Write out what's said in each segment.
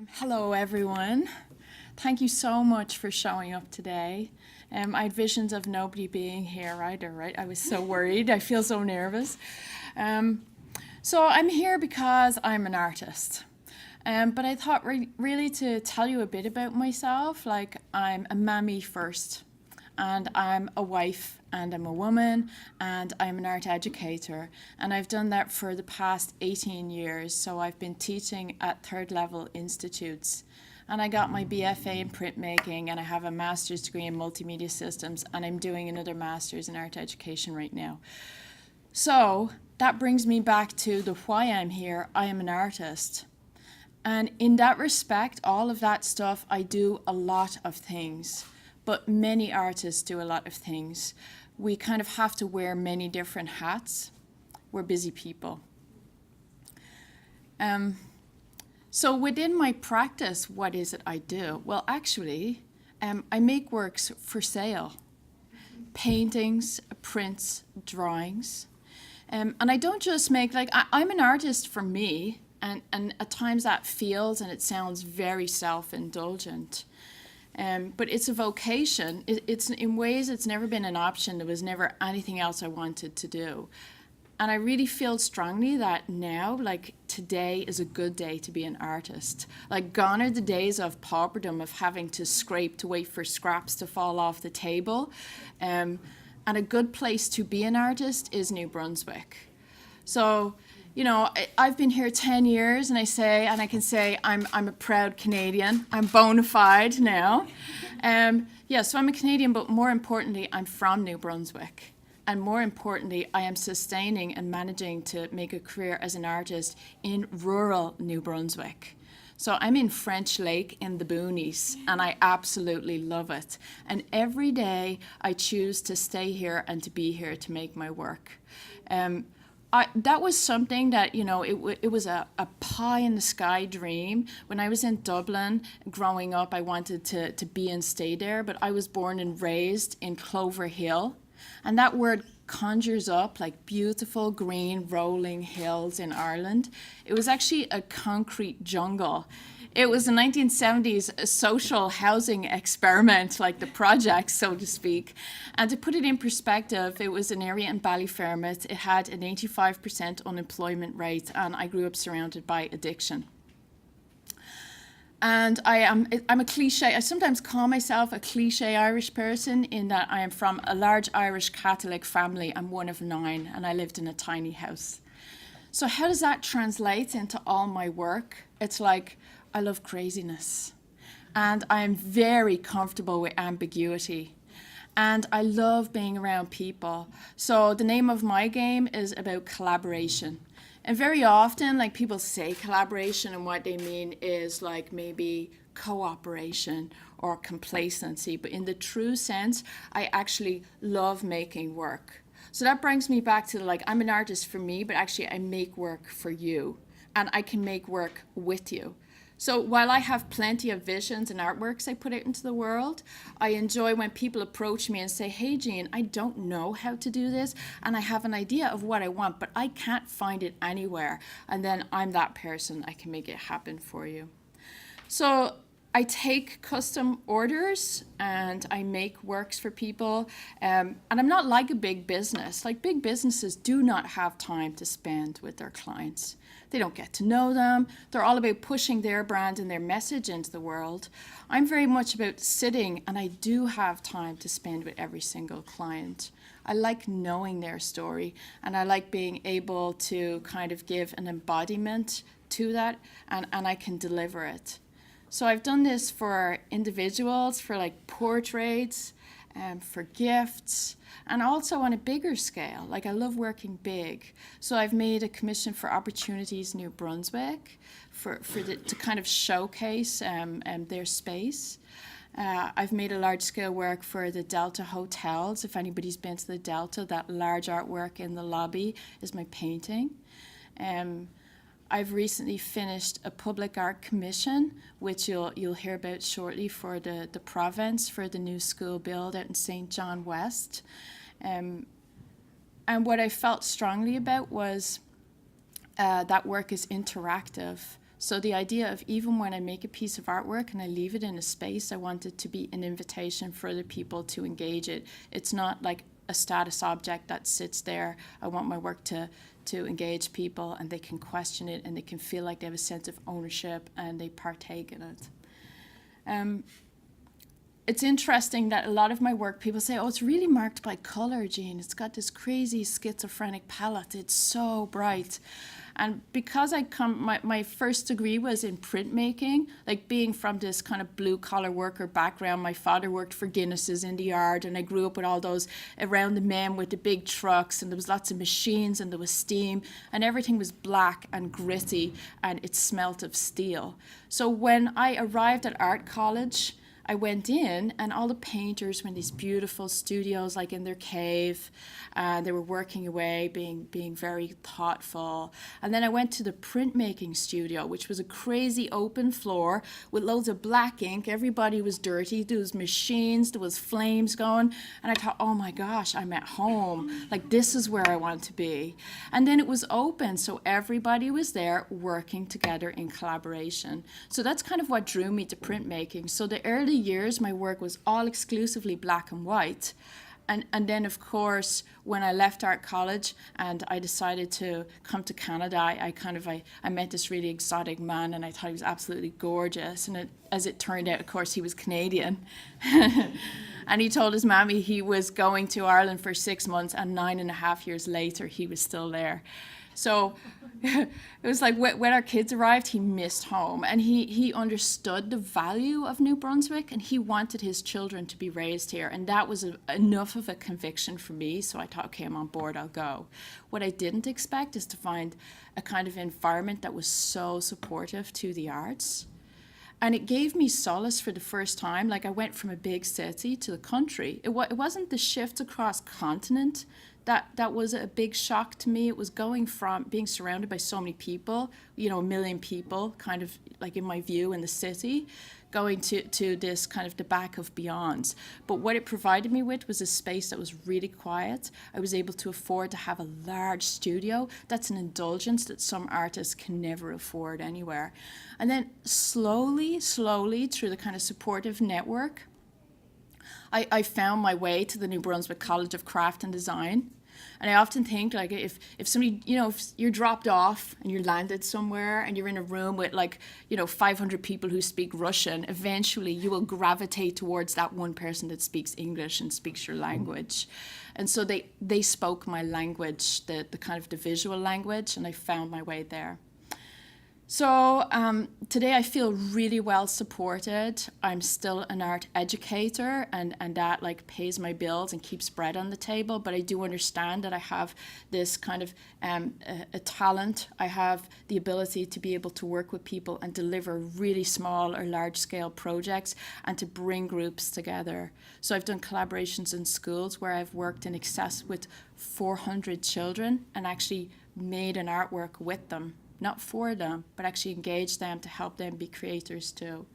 Hello, everyone. Thank you so much for showing up today. I had visions of nobody being here either, right? I was so worried. I feel so nervous. So I'm here because I'm an artist. But I thought really to tell you a bit about myself. Like, I'm a mammy first, and I'm a wife, and I'm a woman, and I'm an art educator. And I've done that for the past 18 years. So I've been teaching at third level institutes. And I got my BFA in printmaking, and I have a master's degree in multimedia systems, and I'm doing another master's in art education right now. So that brings me back to the why I'm here. I am an artist. And in that respect, all of that stuff, I do a lot of things. But many artists do a lot of things. We kind of have to wear many different hats. We're busy people. So within my practice, what is it I do? Well, actually, I make works for sale. Paintings, prints, drawings. And I don't just make, like, I'm an artist for me, and at times that feels and it sounds very self-indulgent. But it's a vocation. It's in ways it's never been an option. There was never anything else I wanted to do. And I really feel strongly that now, like, today is a good day to be an artist. Like, gone are the days of pauperdom, of having to scrape to wait for scraps to fall off the table. And a good place to be an artist is New Brunswick. So, you know, I've been here 10 years, and I can say I'm a proud Canadian. I'm bona fide now. Yeah, so I'm a Canadian, but more importantly, I'm from New Brunswick. And more importantly, I am sustaining and managing to make a career as an artist in rural New Brunswick. So I'm in French Lake in the boonies, and I absolutely love it. And every day I choose to stay here and to be here to make my work. That was something that, you know, it was a pie in the sky dream. When I was in Dublin growing up, I wanted to be and stay there, but I was born and raised in Clover Hill. And that word conjures up like beautiful green rolling hills in Ireland. It was actually a concrete jungle. It was a 1970s social housing experiment, like the project, so to speak. And to put it in perspective, it was an area in Ballyfermot. It had an 85% unemployment rate, and I grew up surrounded by addiction. And I'm a cliche. I sometimes call myself a cliche Irish person in that I am from a large Irish Catholic family. I'm one of 9, and I lived in a tiny house. So how does that translate into all my work? It's like, I love craziness, and I am very comfortable with ambiguity, and I love being around people. So the name of my game is about collaboration. And very often, like, people say collaboration, and what they mean is like maybe cooperation or complacency. But in the true sense, I actually love making work. So that brings me back to, like, I'm an artist for me, but actually I make work for you, and I can make work with you. So while I have plenty of visions and artworks I put out into the world, I enjoy when people approach me and say, hey, Jean, I don't know how to do this, and I have an idea of what I want, but I can't find it anywhere. And then I'm that person. I can make it happen for you. So I take custom orders and I make works for people. And I'm not like a big business. Like, big businesses do not have time to spend with their clients. They don't get to know them. They're all about pushing their brand and their message into the world. I'm very much about sitting, and I do have time to spend with every single client. I like knowing their story, and I like being able to kind of give an embodiment to that, and I can deliver it. So I've done this for individuals, for like portraits, for gifts, and also on a bigger scale. Like, I love working big. So I've made a commission for Opportunities New Brunswick to kind of showcase their space. I've made a large scale work for the Delta Hotels. If anybody's been to the Delta, that large artwork in the lobby is my painting. I've recently finished a public art commission, which you'll hear about shortly, for the province, for the new school build out in St. John West. And what I felt strongly about was that work is interactive. So the idea of even when I make a piece of artwork and I leave it in a space, I want it to be an invitation for other people to engage it. It's not like a status object that sits there. I want my work to engage people, and they can question it, and they can feel like they have a sense of ownership and they partake in it. It's interesting that a lot of my work, people say, oh, it's really marked by color, Jean. It's got this crazy schizophrenic palette. It's so bright. And because my first degree was in printmaking, like being from this kind of blue-collar worker background. My father worked for Guinness's in the yard, and I grew up with all those around the men with the big trucks, and there was lots of machines, and there was steam, and everything was black and gritty, and it smelt of steel. So when I arrived at art college, I went in, and all the painters were in these beautiful studios, like in their cave. They were working away, being very thoughtful. And then I went to the printmaking studio, which was a crazy open floor with loads of black ink. Everybody was dirty. There was machines. There was flames going. And I thought, oh my gosh, I'm at home. Like, this is where I want to be. And then it was open, so everybody was there working together in collaboration. So that's kind of what drew me to printmaking. So the early years, my work was all exclusively black and white. And then, of course, when I left art college and I decided to come to Canada, I met this really exotic man, and I thought he was absolutely gorgeous. And as it turned out, of course, he was Canadian. And he told his mammy he was going to Ireland for 6 months, and 9.5 years later, he was still there. So it was like when our kids arrived, he missed home, and he understood the value of New Brunswick, and he wanted his children to be raised here. And that was enough of a conviction for me. So I thought, okay, I'm on board, I'll go. What I didn't expect is to find a kind of environment that was so supportive to the arts. And it gave me solace for the first time. Like, I went from a big city to the country. It wasn't the shift across continent that was a big shock to me. It was going from being surrounded by so many people, 1 million people, kind of like in my view in the city, going to this kind of the back of beyonds. But what it provided me with was a space that was really quiet. I was able to afford to have a large studio. That's an indulgence that some artists can never afford anywhere. And then slowly, through the kind of supportive network, I found my way to the New Brunswick College of Craft and Design. And I often think, like, if somebody, if you're dropped off and you're landed somewhere and you're in a room with 500 people who speak Russian, eventually you will gravitate towards that one person that speaks English and speaks your language. And so they spoke my language, the kind of the visual language, and I found my way there. So today I feel really well supported. I'm still an art educator, and that pays my bills and keeps bread on the table. But I do understand that I have this kind of a talent. I have the ability to be able to work with people and deliver really small or large scale projects and to bring groups together. So I've done collaborations in schools where I've worked in excess with 400 children and actually made an artwork with them. Not for them, but actually engage them to help them be creators too.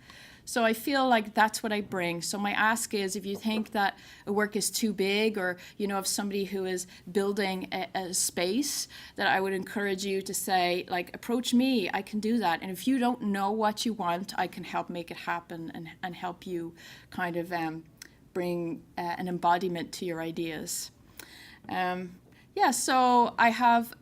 So I feel like that's what I bring. So my ask is, if you think that a work is too big, or of somebody who is building a space, that I would encourage you to say, approach me, I can do that. And if you don't know what you want, I can help make it happen and help you kind of bring an embodiment to your ideas. So I have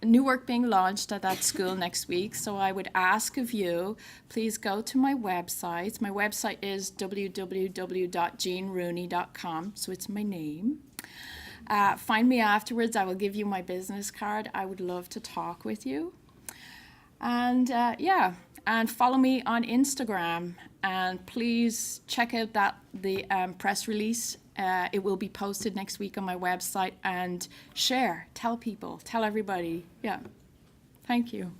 new work being launched at that school next week. So I would ask of you, please go to my website. My website is www.jeanrooney.com. So it's my name. Find me afterwards. I will give you my business card. I would love to talk with you. And and follow me on Instagram. And please check out the press release. It will be posted next week on my website, and share, tell people, tell everybody. Yeah. Thank you.